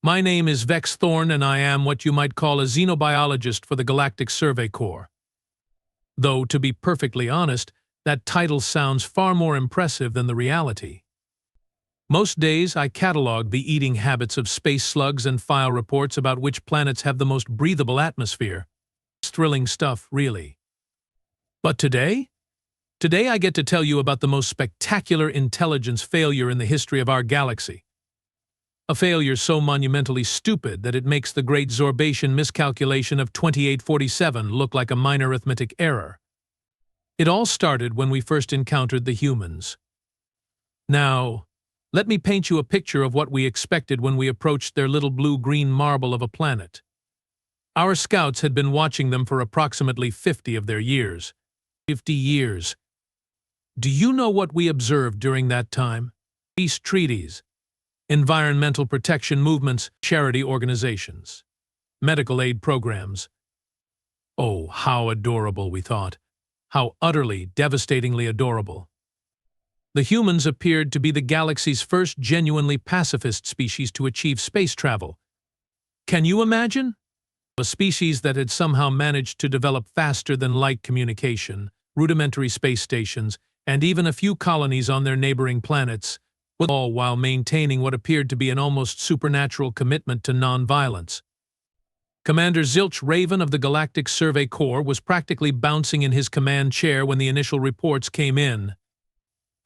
My name is Vex Thorne, and I am what you might call a xenobiologist for the Galactic Survey Corps. Though, to be perfectly honest, that title sounds far more impressive than the reality. Most days, I catalog the eating habits of space slugs and file reports about which planets have the most breathable atmosphere. It's thrilling stuff, really. But today? Today I get to tell you about the most spectacular intelligence failure in the history of our galaxy. A failure so monumentally stupid that it makes the great Zorbation miscalculation of 2847 look like a minor arithmetic error. It all started when we first encountered the humans. Now, let me paint you a picture of what we expected when we approached their little blue-green marble of a planet. Our scouts had been watching them for approximately 50 of their years. 50 years. Do you know what we observed during that time? Peace treaties, environmental protection movements, charity organizations, medical aid programs. Oh, how adorable, we thought. How utterly, devastatingly adorable. The humans appeared to be the galaxy's first genuinely pacifist species to achieve space travel. Can you imagine? A species that had somehow managed to develop faster-than-light communication, rudimentary space stations, and even a few colonies on their neighboring planets, all while maintaining what appeared to be an almost supernatural commitment to non-violence. Commander Zilch Raven of the Galactic Survey Corps was practically bouncing in his command chair when the initial reports came in.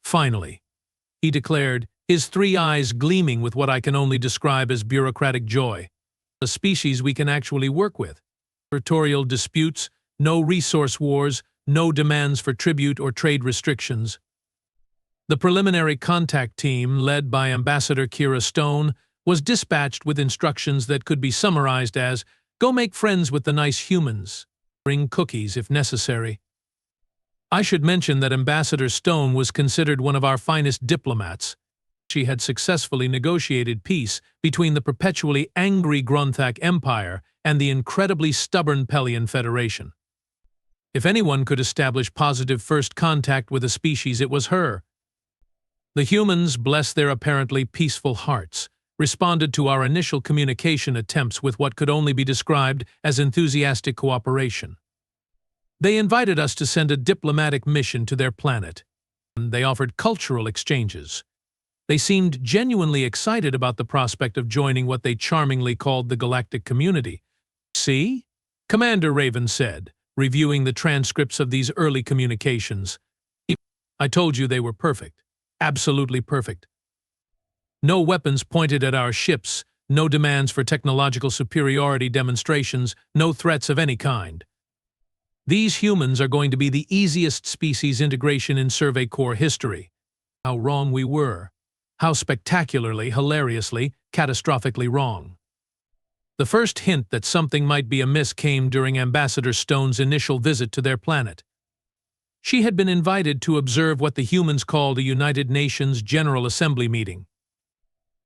Finally, he declared, his three eyes gleaming with what I can only describe as bureaucratic joy. A species we can actually work with. Territorial disputes, no resource wars, no demands for tribute or trade restrictions. The preliminary contact team, led by Ambassador Kira Stone, was dispatched with instructions that could be summarized as, "Go make friends with the nice humans. Bring cookies if necessary." I should mention that Ambassador Stone was considered one of our finest diplomats. She had successfully negotiated peace between the perpetually angry Grunthak Empire and the incredibly stubborn Pelian Federation. If anyone could establish positive first contact with a species, it was her. The humans, bless their apparently peaceful hearts, responded to our initial communication attempts with what could only be described as enthusiastic cooperation. They invited us to send a diplomatic mission to their planet. They offered cultural exchanges. They seemed genuinely excited about the prospect of joining what they charmingly called the galactic community. "See?" Commander Raven said, reviewing the transcripts of these early communications. "I told you they were perfect. Absolutely perfect. No weapons pointed at our ships, no demands for technological superiority demonstrations, no threats of any kind. These humans are going to be the easiest species integration in Survey Corps history." How wrong we were. How spectacularly, hilariously, catastrophically wrong. The first hint that something might be amiss came during Ambassador Stone's initial visit to their planet. She had been invited to observe what the humans called a United Nations General Assembly meeting.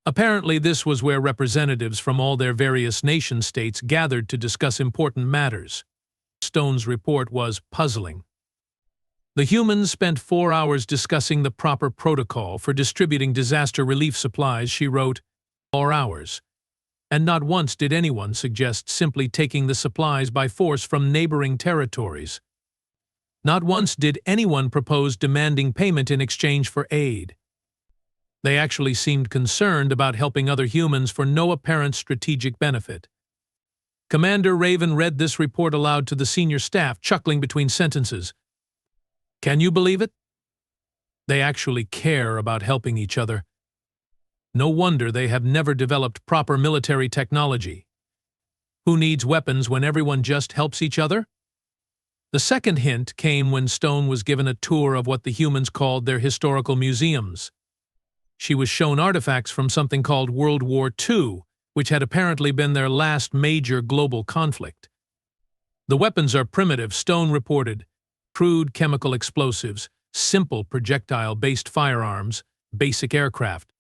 Apparently, this was where representatives from all their various nation-states gathered to discuss important matters. Stone's report was puzzling. The humans spent 4 hours discussing the proper protocol for distributing disaster relief supplies, she wrote. 4 hours. And not once did anyone suggest simply taking the supplies by force from neighboring territories. Not once did anyone propose demanding payment in exchange for aid. They actually seemed concerned about helping other humans for no apparent strategic benefit. Commander Raven read this report aloud to the senior staff, chuckling between sentences. Can you believe it? They actually care about helping each other. No wonder they have never developed proper military technology. Who needs weapons when everyone just helps each other? The second hint came when Stone was given a tour of what the humans called their historical museums. She was shown artifacts from something called World War II, which had apparently been their last major global conflict. The weapons are primitive, Stone reported. Crude chemical explosives, simple projectile-based firearms, basic aircraft.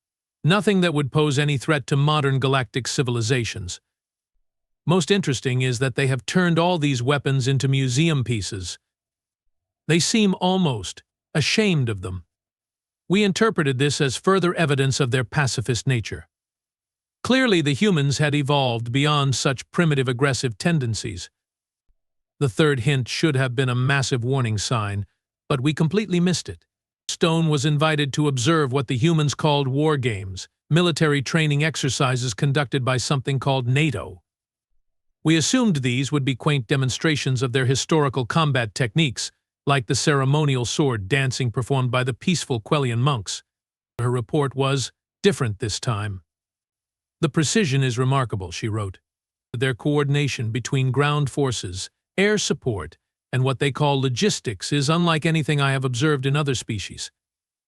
Nothing that would pose any threat to modern galactic civilizations. Most interesting is that they have turned all these weapons into museum pieces. They seem almost ashamed of them. We interpreted this as further evidence of their pacifist nature. Clearly, the humans had evolved beyond such primitive aggressive tendencies. The third hint should have been a massive warning sign, but we completely missed it. Stone was invited to observe what the humans called war games, military training exercises conducted by something called NATO. We assumed these would be quaint demonstrations of their historical combat techniques, like the ceremonial sword dancing performed by the peaceful Quellian monks. Her report was different this time. "The precision is remarkable," she wrote. "Their coordination between ground forces, air support, and what they call logistics is unlike anything I have observed in other species.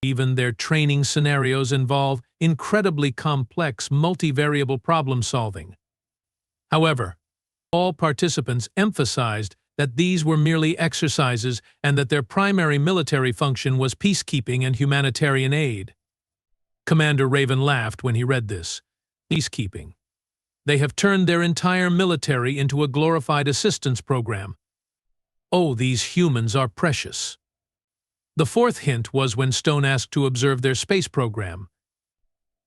Even their training scenarios involve incredibly complex, multivariable problem-solving." However, all participants emphasized that these were merely exercises and that their primary military function was peacekeeping and humanitarian aid. Commander Raven laughed when he read this. Peacekeeping. They have turned their entire military into a glorified assistance program. Oh, these humans are precious. The fourth hint was when Stone asked to observe their space program.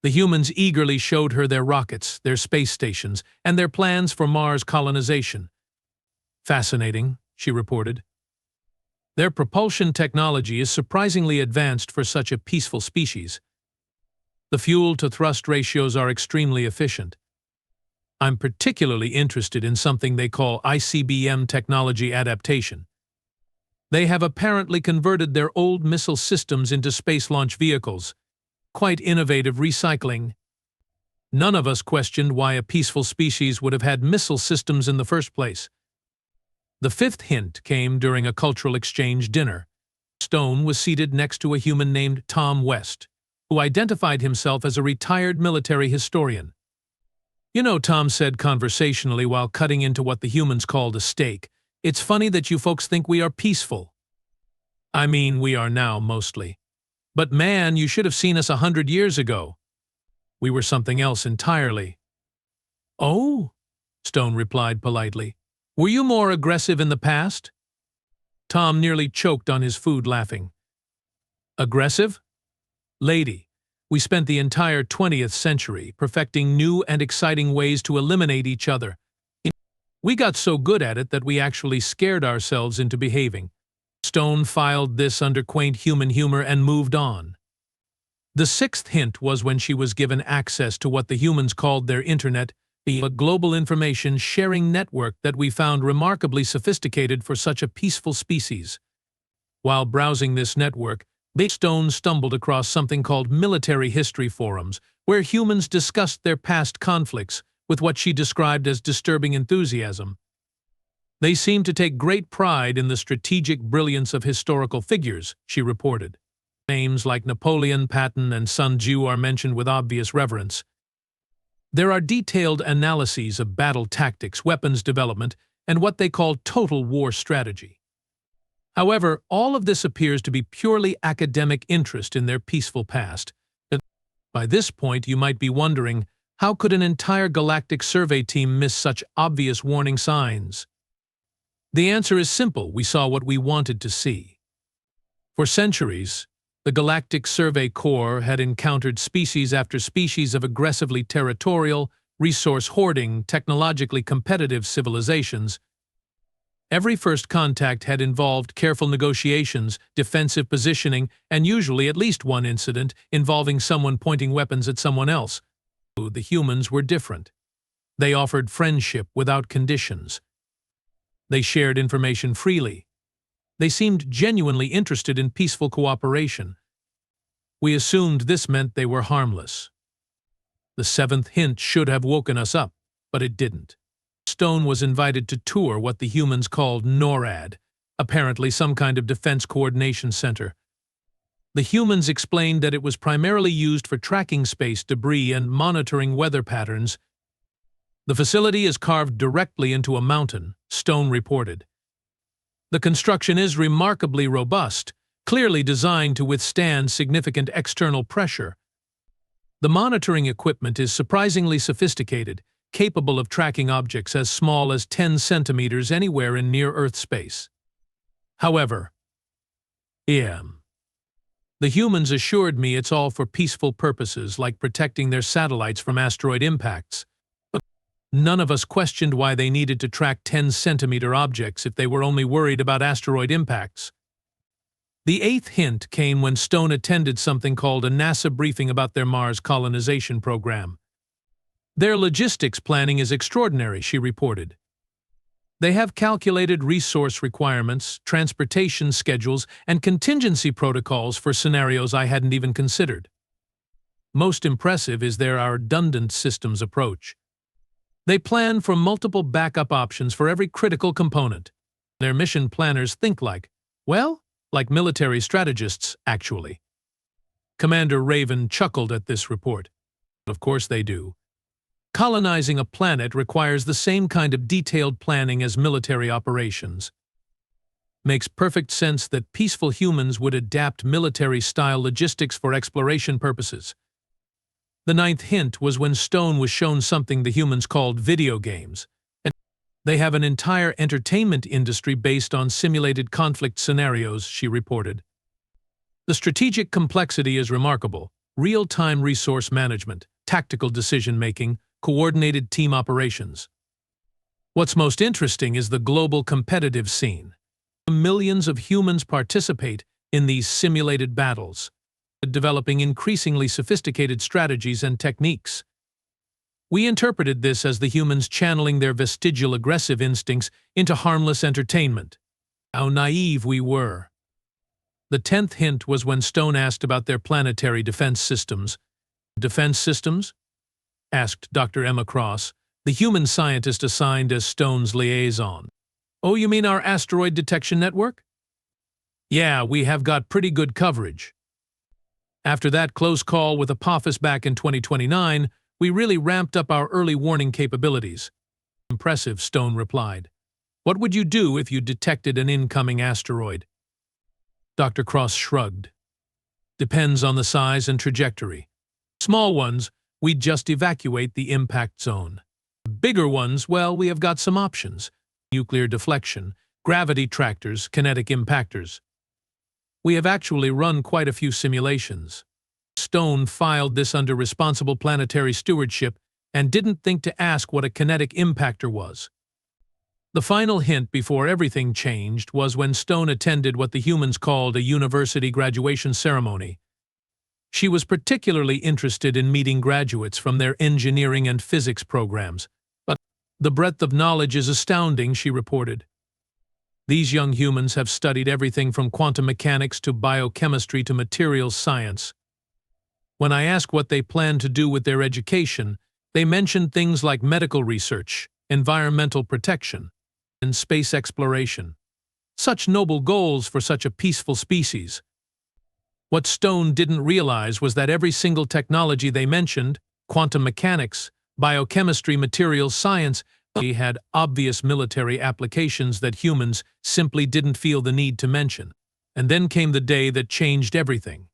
The humans eagerly showed her their rockets, their space stations, and their plans for Mars colonization. "Fascinating," she reported. "Their propulsion technology is surprisingly advanced for such a peaceful species. The fuel-to-thrust ratios are extremely efficient. I'm particularly interested in something they call ICBM technology adaptation. They have apparently converted their old missile systems into space launch vehicles. Quite innovative recycling. None of us questioned why a peaceful species would have had missile systems in the first place." The fifth hint came during a cultural exchange dinner. Stone was seated next to a human named Tom West, who identified himself as a retired military historian. "You know," Tom said conversationally while cutting into what the humans called a steak, "it's funny that you folks think we are peaceful. I mean, we are now, mostly. But man, you should have seen us 100 years ago. We were something else entirely." "Oh?" Stone replied politely. "Were you more aggressive in the past?" Tom nearly choked on his food laughing. "Aggressive? Lady, we spent the entire 20th century perfecting new and exciting ways to eliminate each other. We got so good at it that we actually scared ourselves into behaving." Stone filed this under quaint human humor and moved on. The sixth hint was when she was given access to what the humans called their internet, a global information sharing network that we found remarkably sophisticated for such a peaceful species. While browsing this network, Stone stumbled across something called military history forums, where humans discussed their past conflicts with what she described as disturbing enthusiasm. "They seem to take great pride in the strategic brilliance of historical figures," she reported. Names like Napoleon, Patton, and Sun Tzu are mentioned with obvious reverence. There are detailed analyses of battle tactics, weapons development, and what they call total war strategy. However, all of this appears to be purely academic interest in their peaceful past. By this point, you might be wondering, how could an entire galactic survey team miss such obvious warning signs? The answer is simple: we saw what we wanted to see. For centuries, the Galactic Survey Corps had encountered species after species of aggressively territorial, resource-hoarding, technologically competitive civilizations. Every first contact had involved careful negotiations, defensive positioning, and usually at least one incident involving someone pointing weapons at someone else. The humans were different. They offered friendship without conditions. They shared information freely. They seemed genuinely interested in peaceful cooperation. We assumed this meant they were harmless. The seventh hint should have woken us up, but it didn't. Stone was invited to tour what the humans called NORAD, apparently some kind of defense coordination center. The humans explained that it was primarily used for tracking space debris and monitoring weather patterns. "The facility is carved directly into a mountain," Stone reported. "The construction is remarkably robust, clearly designed to withstand significant external pressure. The monitoring equipment is surprisingly sophisticated, capable of tracking objects as small as 10 centimeters anywhere in near-Earth space. However, The humans assured me it's all for peaceful purposes, like protecting their satellites from asteroid impacts. But none of us questioned why they needed to track 10-centimeter objects if they were only worried about asteroid impacts. The eighth hint came when Stone attended something called a NASA briefing about their Mars colonization program. Their logistics planning is extraordinary, she reported. They have calculated resource requirements, transportation schedules, and contingency protocols for scenarios I hadn't even considered. Most impressive is their redundant systems approach. They plan for multiple backup options for every critical component. Their mission planners think like military strategists, actually. Commander Raven chuckled at this report. Of course they do. Colonizing a planet requires the same kind of detailed planning as military operations. Makes perfect sense that peaceful humans would adapt military-style logistics for exploration purposes. The ninth hint was when Stone was shown something the humans called video games. And they have an entire entertainment industry based on simulated conflict scenarios, she reported. The strategic complexity is remarkable. Real-time resource management, tactical decision-making, coordinated team operations. What's most interesting is the global competitive scene. Millions of humans participate in these simulated battles, developing increasingly sophisticated strategies and techniques. We interpreted this as the humans channeling their vestigial aggressive instincts into harmless entertainment. How naive we were. The 10th hint was when Stone asked about their planetary defense systems. Defense systems? Asked Dr. Emma Cross, the human scientist assigned as Stone's liaison. Oh, you mean our asteroid detection network? Yeah, we have got pretty good coverage. After that close call with Apophis back in 2029, we really ramped up our early warning capabilities. Impressive, Stone replied. What would you do if you detected an incoming asteroid? Dr. Cross shrugged. Depends on the size and trajectory. Small ones, we'd just evacuate the impact zone. Bigger ones, well, we have got some options. Nuclear deflection, gravity tractors, kinetic impactors. We have actually run quite a few simulations. Stone filed this under responsible planetary stewardship and didn't think to ask what a kinetic impactor was. The final hint before everything changed was when Stone attended what the humans called a university graduation ceremony. She was particularly interested in meeting graduates from their engineering and physics programs. But the breadth of knowledge is astounding, she reported. These young humans have studied everything from quantum mechanics to biochemistry to materials science. When I asked what they planned to do with their education, they mentioned things like medical research, environmental protection, and space exploration. Such noble goals for such a peaceful species. What Stone didn't realize was that every single technology they mentioned, quantum mechanics, biochemistry, materials science, had obvious military applications that humans simply didn't feel the need to mention. And then came the day that changed everything.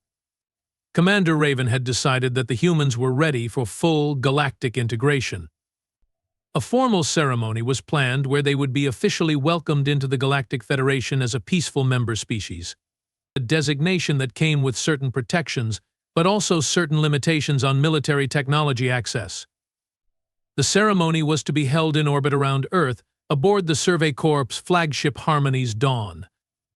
Commander Raven had decided that the humans were ready for full galactic integration. A formal ceremony was planned where they would be officially welcomed into the Galactic Federation as a peaceful member species. A designation that came with certain protections, but also certain limitations on military technology access. The ceremony was to be held in orbit around Earth, aboard the Survey Corps' flagship Harmony's Dawn.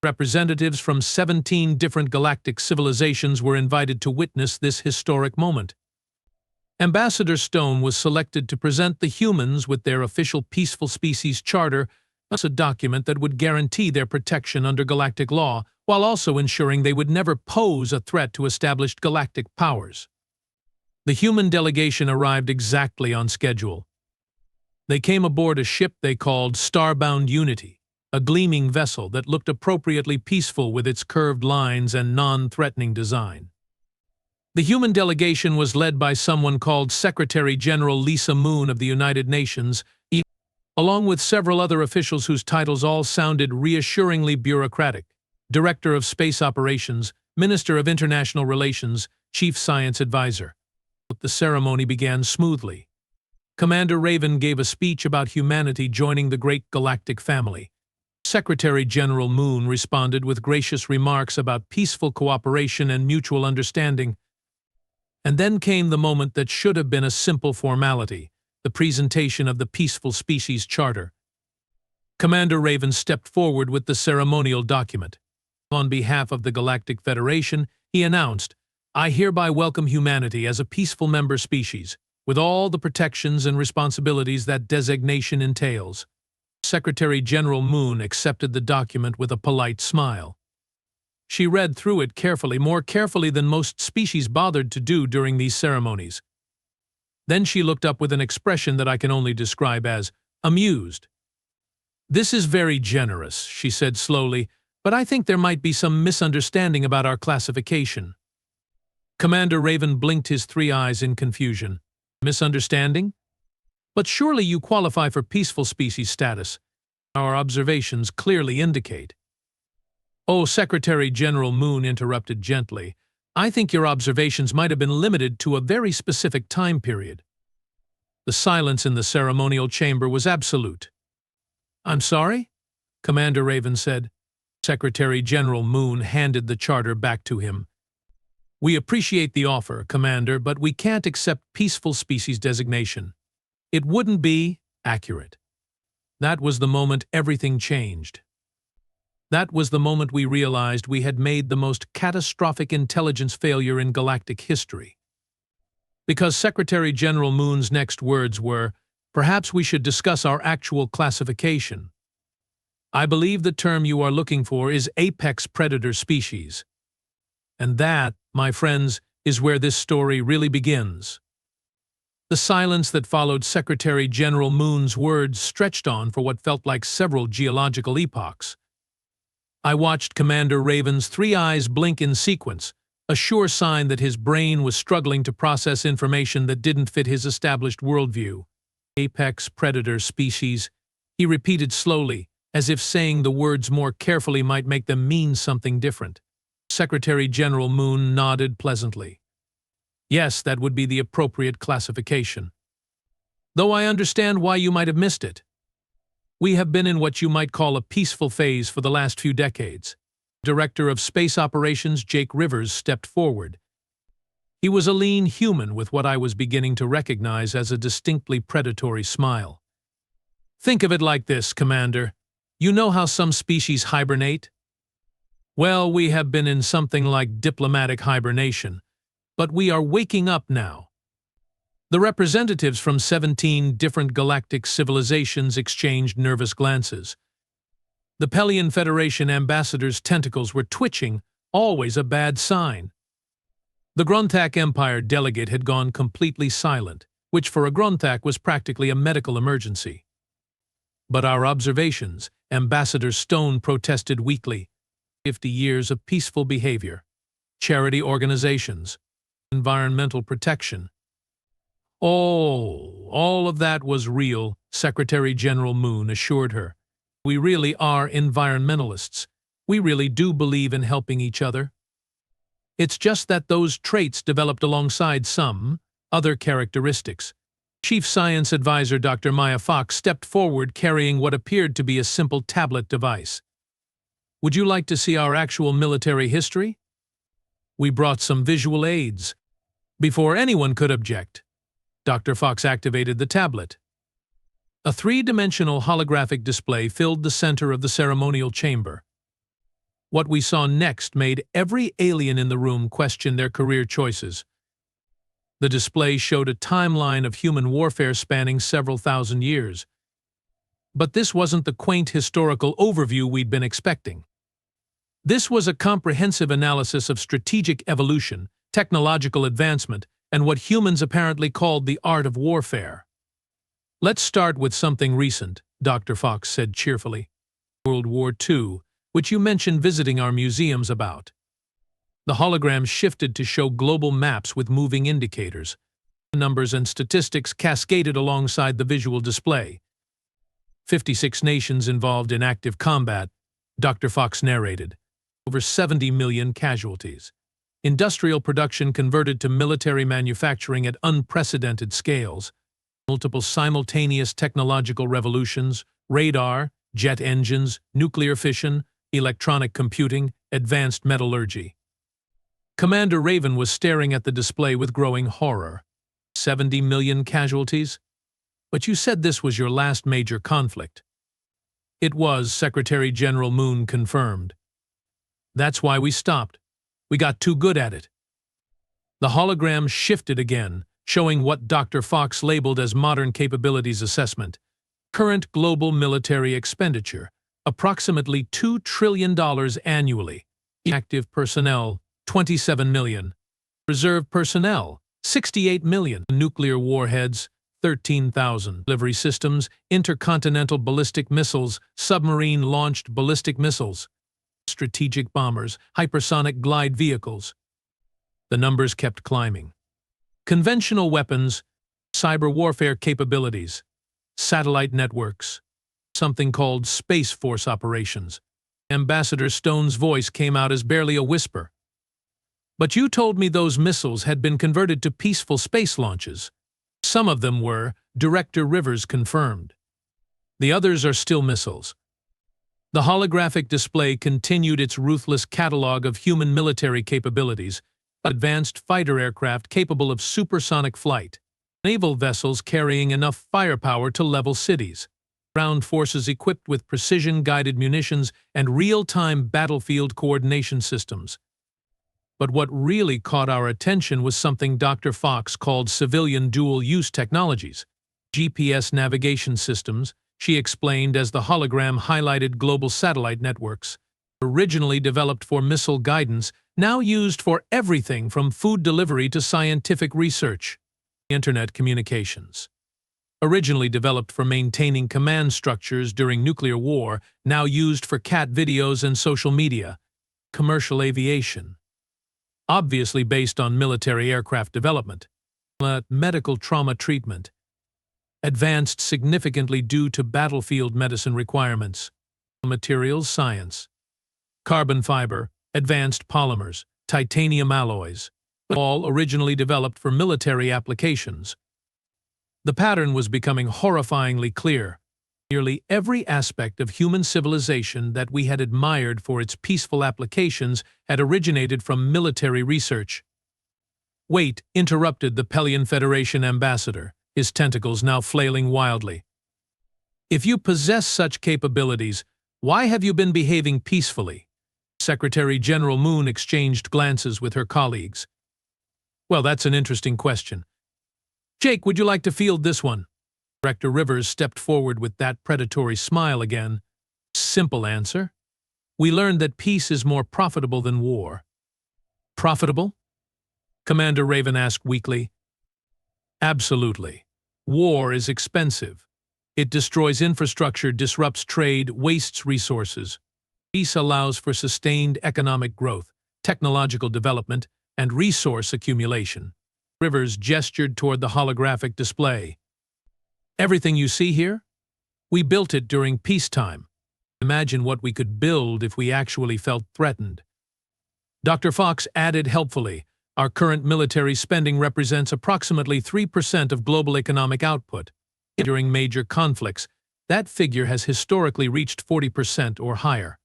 Representatives from 17 different galactic civilizations were invited to witness this historic moment. Ambassador Stone was selected to present the humans with their official Peaceful Species Charter, a document that would guarantee their protection under galactic law, while also ensuring they would never pose a threat to established galactic powers. The human delegation arrived exactly on schedule. They came aboard a ship they called Starbound Unity, a gleaming vessel that looked appropriately peaceful with its curved lines and non-threatening design. The human delegation was led by someone called Secretary General Lisa Moon of the United Nations, along with several other officials whose titles all sounded reassuringly bureaucratic: Director of Space Operations, Minister of International Relations, Chief Science Advisor. The ceremony began smoothly. Commander Raven gave a speech about humanity joining the great galactic family. Secretary General Moon responded with gracious remarks about peaceful cooperation and mutual understanding. And then came the moment that should have been a simple formality, the presentation of the Peaceful Species Charter. Commander Raven stepped forward with the ceremonial document. On behalf of the Galactic Federation, he announced, "I hereby welcome humanity as a peaceful member species, with all the protections and responsibilities that designation entails." Secretary General Moon accepted the document with a polite smile. She read through it carefully, more carefully than most species bothered to do during these ceremonies. Then she looked up with an expression that I can only describe as amused. "This is very generous," she said slowly, "but I think there might be some misunderstanding about our classification." Commander Raven blinked his 3 eyes in confusion. "Misunderstanding? But surely you qualify for peaceful species status. Our observations clearly indicate." "Oh," Secretary General Moon interrupted gently, "I think your observations might have been limited to a very specific time period." The silence in the ceremonial chamber was absolute. "I'm sorry?" Commander Raven said. Secretary General Moon handed the charter back to him. "We appreciate the offer, Commander, but we can't accept peaceful species designation. It wouldn't be accurate." That was the moment everything changed. That was the moment we realized we had made the most catastrophic intelligence failure in galactic history. Because Secretary General Moon's next words were, "Perhaps we should discuss our actual classification. I believe the term you are looking for is apex predator species." And that, my friends, is where this story really begins. The silence that followed Secretary General Moon's words stretched on for what felt like several geological epochs. I watched Commander Raven's 3 eyes blink in sequence, a sure sign that his brain was struggling to process information that didn't fit his established worldview. "Apex predator species," he repeated slowly, as if saying the words more carefully might make them mean something different. Secretary General Moon nodded pleasantly. "Yes, that would be the appropriate classification. Though I understand why you might have missed it. We have been in what you might call a peaceful phase for the last few decades." Director of Space Operations Jake Rivers stepped forward. He was a lean human with what I was beginning to recognize as a distinctly predatory smile. "Think of it like this, Commander. You know how some species hibernate? Well, we have been in something like diplomatic hibernation, but we are waking up now." The representatives from 17 different galactic civilizations exchanged nervous glances. The Pelian Federation ambassador's tentacles were twitching, always a bad sign. The Grunthak Empire delegate had gone completely silent, which for a Grunthak was practically a medical emergency. "But our observations," Ambassador Stone protested weakly. 50 years of peaceful behavior, charity organizations, environmental protection. "Oh, all of that was real," Secretary General Moon assured her. "We really are environmentalists. We really do believe in helping each other. It's just that those traits developed alongside some other characteristics." Chief Science Advisor Dr. Maya Fox stepped forward carrying what appeared to be a simple tablet device. "Would you like to see our actual military history? We brought some visual aids." Before anyone could object, Dr. Fox activated the tablet. A 3-dimensional holographic display filled the center of the ceremonial chamber. What we saw next made every alien in the room question their career choices. The display showed a timeline of human warfare spanning several thousand years. But this wasn't the quaint historical overview we'd been expecting. This was a comprehensive analysis of strategic evolution, technological advancement, and what humans apparently called the art of warfare. "Let's start with something recent," Dr. Fox said cheerfully. "World War II, which you mentioned visiting our museums about." The hologram shifted to show global maps with moving indicators. Numbers and statistics cascaded alongside the visual display. 56 nations involved in active combat, Dr. Fox narrated. Over 70 million casualties. Industrial production converted to military manufacturing at unprecedented scales. Multiple simultaneous technological revolutions, radar, jet engines, nuclear fission, electronic computing, advanced metallurgy. Commander Raven was staring at the display with growing horror. 70 million casualties? But you said this was your last major conflict. It was, Secretary General Moon confirmed. That's why we stopped. We got too good at it. The hologram shifted again, showing what Dr. Fox labeled as modern capabilities assessment. Current global military expenditure, approximately $2 trillion annually. Active personnel, 27 million. Reserve personnel, 68 million. Nuclear warheads, 13,000. Delivery systems, intercontinental ballistic missiles, submarine-launched ballistic missiles, strategic bombers, hypersonic glide vehicles. The numbers kept climbing. Conventional weapons, cyber warfare capabilities, satellite networks, something called Space Force operations. Ambassador Stone's voice came out as barely a whisper. But you told me those missiles had been converted to peaceful space launches. Some of them were, Director Rivers confirmed. The others are still missiles. The holographic display continued its ruthless catalog of human military capabilities, advanced fighter aircraft capable of supersonic flight, naval vessels carrying enough firepower to level cities, ground forces equipped with precision-guided munitions and real-time battlefield coordination systems. But what really caught our attention was something Dr. Fox called civilian dual-use technologies, GPS navigation systems, she explained as the hologram highlighted global satellite networks, originally developed for missile guidance, now used for everything from food delivery to scientific research. Internet communications. Originally developed for maintaining command structures during nuclear war, now used for cat videos and social media. Commercial aviation. Obviously based on military aircraft development. Medical trauma treatment. Advanced significantly due to battlefield medicine requirements. Materials science. Carbon fiber, advanced polymers, titanium alloys, all originally developed for military applications. The pattern was becoming horrifyingly clear. Nearly every aspect of human civilization that we had admired for its peaceful applications had originated from military research. Wait, interrupted the Pelian Federation ambassador, his tentacles now flailing wildly. If you possess such capabilities, why have you been behaving peacefully? Secretary General Moon exchanged glances with her colleagues. Well, that's an interesting question. Jake, would you like to field this one? Director Rivers stepped forward with that predatory smile again. Simple answer. We learned that peace is more profitable than war. Profitable? Commander Raven asked weakly. Absolutely. War is expensive. It destroys infrastructure, disrupts trade, wastes resources. Peace allows for sustained economic growth, technological development, and resource accumulation. Rivers gestured toward the holographic display. Everything you see here? We built it during peacetime. Imagine what we could build if we actually felt threatened. Dr. Fox added helpfully, our current military spending represents approximately 3% of global economic output. During major conflicts, that figure has historically reached 40% or higher.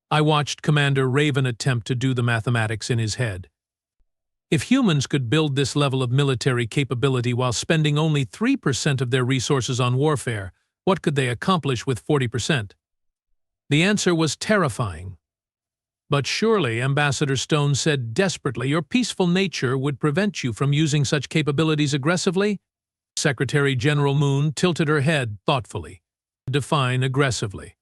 I watched Commander Raven attempt to do the mathematics in his head. If humans could build this level of military capability while spending only 3% of their resources on warfare, what could they accomplish with 40%? The answer was terrifying. But surely, Ambassador Stone said desperately, your peaceful nature would prevent you from using such capabilities aggressively? Secretary General Moon tilted her head thoughtfully. Define aggressively.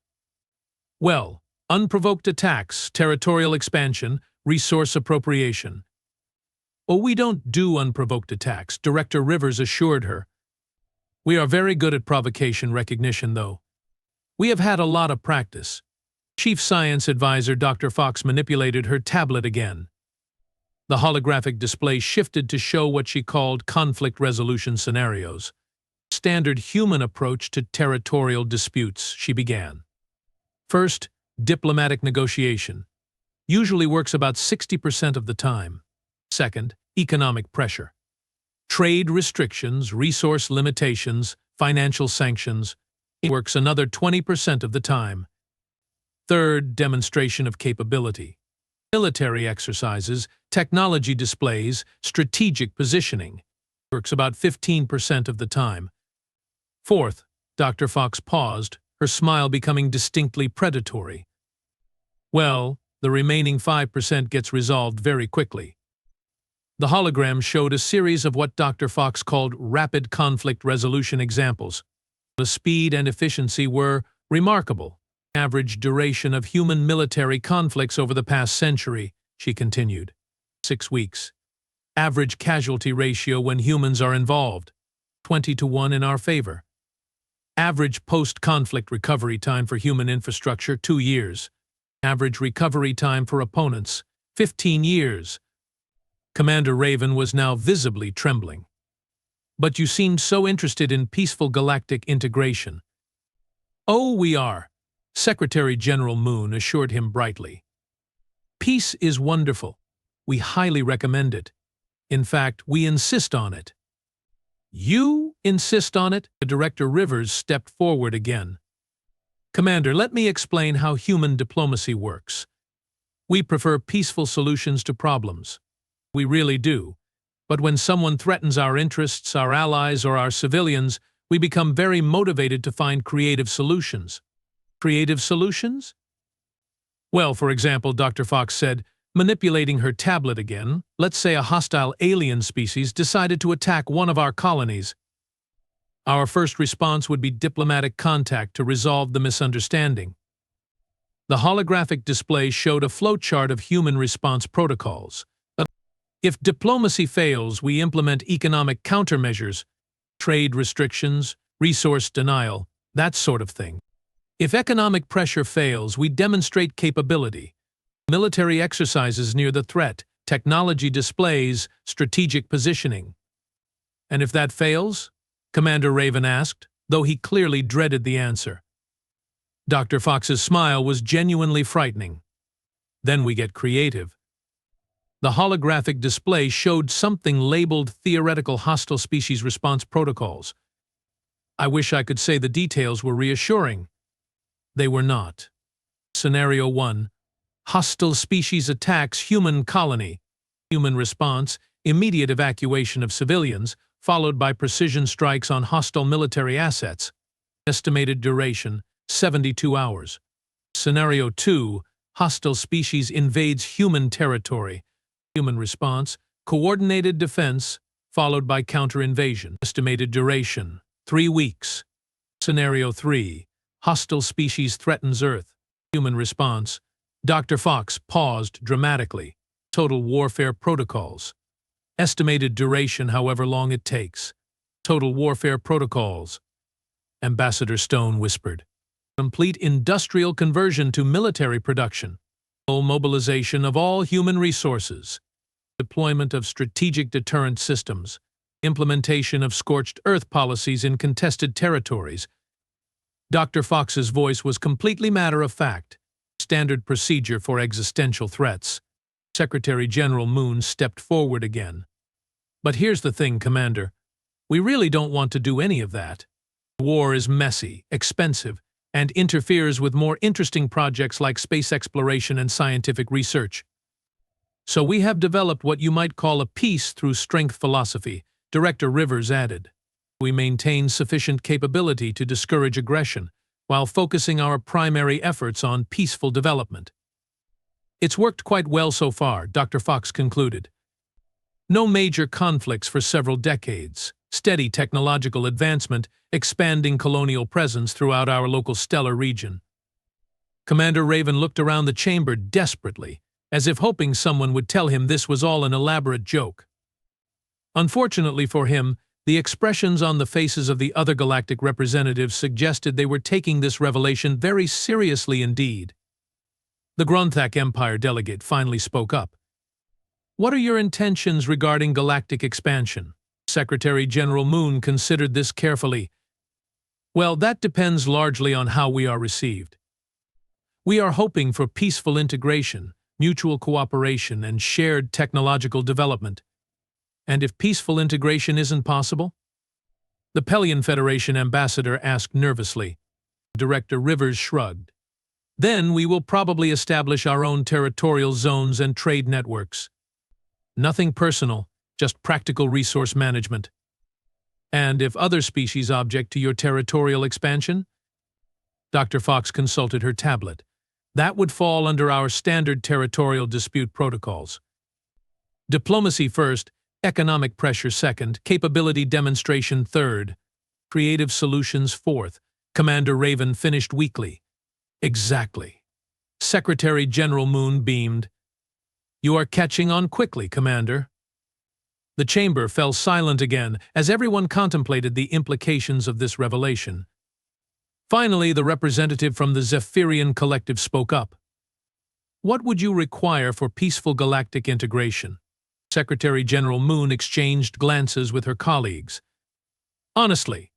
Well, unprovoked attacks, territorial expansion, resource appropriation. Oh, we don't do unprovoked attacks, Director Rivers assured her. We are very good at provocation recognition, though. We have had a lot of practice. Chief Science Advisor Dr. Fox manipulated her tablet again. The holographic display shifted to show what she called conflict resolution scenarios. Standard human approach to territorial disputes, she began. First, diplomatic negotiation. Usually works about 60% of the time. Second, economic pressure. Trade restrictions, resource limitations, financial sanctions. It works another 20% of the time. Third, demonstration of capability. Military exercises, technology displays, strategic positioning. Works about 15% of the time. Fourth, Dr. Fox paused, her smile becoming distinctly predatory. Well, the remaining 5% gets resolved very quickly. The hologram showed a series of what Dr. Fox called rapid conflict resolution examples. The speed and efficiency were remarkable. Average duration of human military conflicts over the past century, she continued. 6 weeks. Average casualty ratio when humans are involved, 20-1 in our favor. Average post-conflict recovery time for human infrastructure, 2 years. Average recovery time for opponents, 15 years. Commander Raven was now visibly trembling. But you seemed so interested in peaceful galactic integration. Oh, we are, Secretary General Moon assured him brightly. Peace is wonderful. We highly recommend it. In fact, we insist on it. You insist on it? Director Rivers stepped forward again. Commander, let me explain how human diplomacy works. We prefer peaceful solutions to problems. We really do. But when someone threatens our interests, our allies, or our civilians, we become very motivated to find creative solutions. Creative solutions? Well, for example, Dr. Fox said, manipulating her tablet again, let's say a hostile alien species decided to attack one of our colonies. Our first response would be diplomatic contact to resolve the misunderstanding. The holographic display showed a flowchart of human response protocols. If diplomacy fails, we implement economic countermeasures, trade restrictions, resource denial, that sort of thing. If economic pressure fails, we demonstrate capability. Military exercises near the threat, technology displays, strategic positioning. And if that fails? Commander Raven asked, though he clearly dreaded the answer. Dr. Fox's smile was genuinely frightening. Then we get creative. The holographic display showed something labeled Theoretical Hostile Species Response Protocols. I wish I could say the details were reassuring. They were not. Scenario 1. Hostile species attacks human colony. Human response, immediate evacuation of civilians, followed by precision strikes on hostile military assets. Estimated duration, 72 hours. Scenario 2. Hostile species invades human territory. Human response, coordinated defense, followed by counter-invasion. Estimated duration, 3 weeks. Scenario 3. Hostile species threatens Earth. Human response. Dr. Fox paused dramatically. Total warfare protocols. Estimated duration however long it takes. Total warfare protocols. Ambassador Stone whispered. Complete industrial conversion to military production. Full mobilization of all human resources. Deployment of strategic deterrent systems. Implementation of scorched earth policies in contested territories. Dr. Fox's voice was completely matter-of-fact. Standard procedure for existential threats. Secretary General Moon stepped forward again. But here's the thing, Commander. We really don't want to do any of that. War is messy, expensive, and interferes with more interesting projects like space exploration and scientific research. So we have developed what you might call a peace through strength philosophy, Director Rivers added. We maintain sufficient capability to discourage aggression, while focusing our primary efforts on peaceful development. It's worked quite well so far, Dr. Fox concluded. No major conflicts for several decades, steady technological advancement, expanding colonial presence throughout our local stellar region. Commander Raven looked around the chamber desperately, as if hoping someone would tell him this was all an elaborate joke. Unfortunately for him, the expressions on the faces of the other galactic representatives suggested they were taking this revelation very seriously indeed. The Gronthak Empire delegate finally spoke up. What are your intentions regarding galactic expansion? Secretary General Moon considered this carefully. Well, that depends largely on how we are received. We are hoping for peaceful integration, mutual cooperation, and shared technological development. And if peaceful integration isn't possible? The Pelion Federation ambassador asked nervously. Director Rivers shrugged. Then we will probably establish our own territorial zones and trade networks. Nothing personal, just practical resource management. And if other species object to your territorial expansion? Dr. Fox consulted her tablet. That would fall under our standard territorial dispute protocols. Diplomacy first, economic pressure second, capability demonstration third, creative solutions fourth, Commander Raven finished weakly. Exactly. Secretary General Moon beamed. You are catching on quickly, Commander. The chamber fell silent again as everyone contemplated the implications of this revelation. Finally, the representative from the Zephyrian Collective spoke up. What would you require for peaceful galactic integration? Secretary General Moon exchanged glances with her colleagues. Honestly,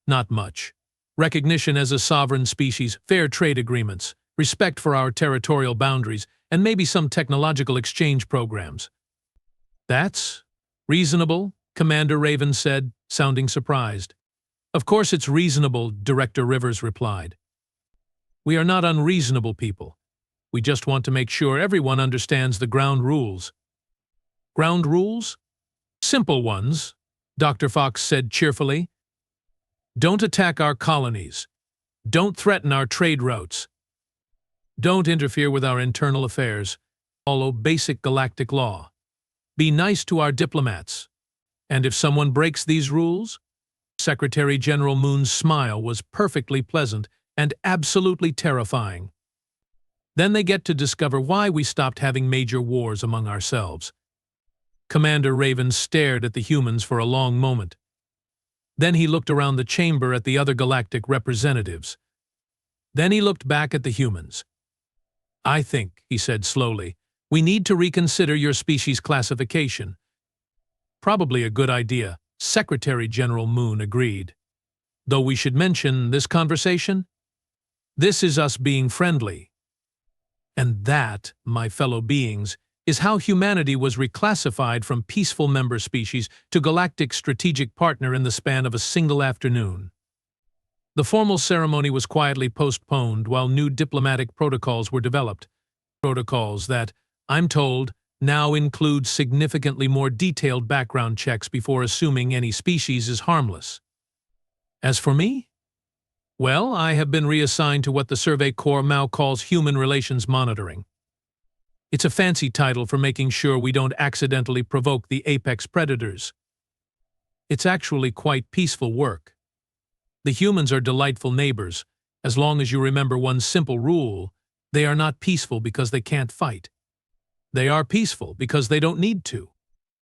not much. Recognition as a sovereign species, fair trade agreements, respect for our territorial boundaries, and maybe some technological exchange programs. That's reasonable, Commander Raven said, sounding surprised. Of course it's reasonable, Director Rivers replied. We are not unreasonable people. We just want to make sure everyone understands the ground rules. Ground rules? Simple ones, Dr. Fox said cheerfully. Don't attack our colonies. Don't threaten our trade routes. Don't interfere with our internal affairs. Follow basic galactic law. Be nice to our diplomats. And if someone breaks these rules? Secretary General Moon's smile was perfectly pleasant and absolutely terrifying. Then they get to discover why we stopped having major wars among ourselves. Commander Raven stared at the humans for a long moment. Then he looked around the chamber at the other galactic representatives. Then he looked back at the humans. I think, he said slowly, we need to reconsider your species classification. Probably a good idea, Secretary General Moon agreed. Though we should mention this conversation? This is us being friendly. And that, my fellow beings, is how humanity was reclassified from peaceful member species to galactic strategic partner in the span of a single afternoon. The formal ceremony was quietly postponed while new diplomatic protocols were developed. Protocols that, I'm told, now include significantly more detailed background checks before assuming any species is harmless. As for me? Well, I have been reassigned to what the Survey Corps now calls Human Relations Monitoring. It's a fancy title for making sure we don't accidentally provoke the apex predators. It's actually quite peaceful work. The humans are delightful neighbors, as long as you remember one simple rule: they are not peaceful because they can't fight. They are peaceful because they don't need to.